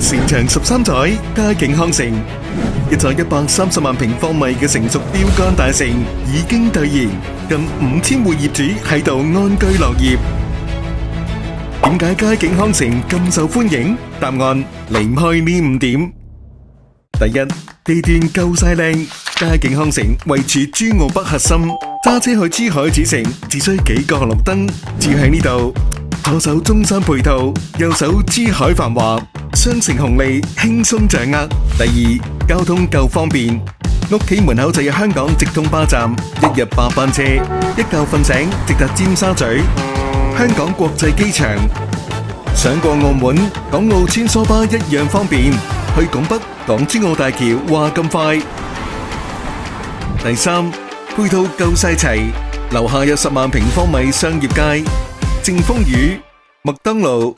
成長13載，佳景康城，一座130萬平方米嘅成熟標杆大城已經兌現，近5000戶業主喺度安居樂業。點解佳景康城咁受歡迎？答案離唔開呢5點。第一，地段夠晒靚，佳景康城位處珠澳北核心，揸車去珠海主城只需幾個紅綠燈，住喺呢度。左手中山配套，右手珠海繁華，雙城紅利輕鬆掌握。第二，交通夠方便，屋企門口就有香港直通巴站，一日8班車，一覺瞓醒直達尖沙咀。香港國際機場，上過澳門、港澳穿梭巴一樣方便，去拱北、港珠澳大橋話咁快。第三，配套夠晒齊，樓下有10萬平方米商業街。正風雨、麥當勞、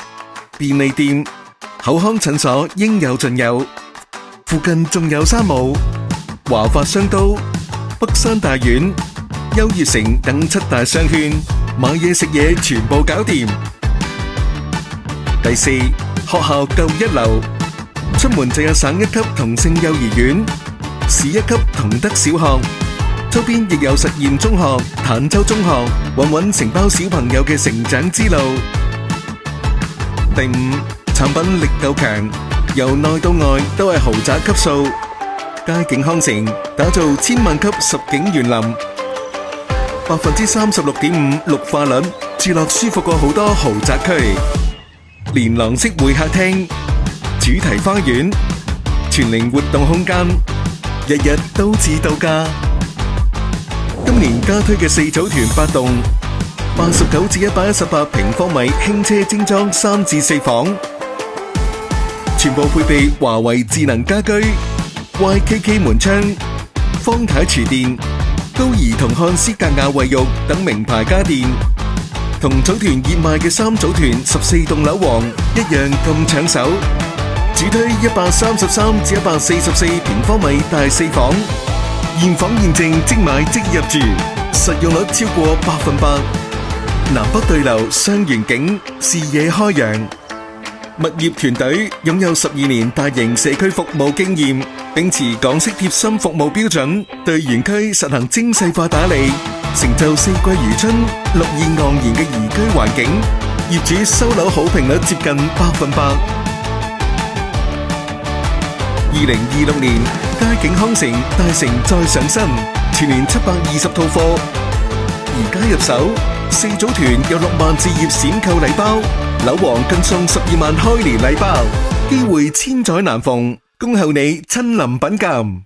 便利店、口腔診所應有盡有，附近仲有山姆、華發商都、北山大院、優越城等7大商圈，買嘢食嘢全部搞掂。第四，學校夠一流，出門就有省1級同性幼兒園、市1級同德小學。周邊亦有實驗中學、坦洲中學，穩承包小朋友嘅成長之路。第五，產品力夠強，由內到外都係豪宅級數。佳景康城打造1000萬級實景園林，36.5%綠化率，住落舒服過好多豪宅區。連廊式會客廳、主題花園、全齡活動空間，日日都似度假。今年加推嘅4組團8棟，89至118平方米輕車精裝3至4房，全部配備華為智能家居、YKK 門窗、方太廚電、高儀同漢斯格雅衛浴等名牌家電，同組團熱賣嘅3組團14棟樓王一樣咁搶手。主推133至144平方米大4房。現房現證即買即入住，實用率超過100%。南北對流雙園景，視野開揚。物業團隊擁有12年大型社區服務經驗，秉持港式貼心服務標準，對園區實行精細化打理，成就4季如春、綠意盎然嘅宜居環境。業主收樓好評率接近100%。2026年，佳景康城大城再上新，全年720套貨，而家入手4組團有6萬置業閃購禮包，樓王更送12萬開年禮包，機會千載難逢，恭候你親臨品鑒。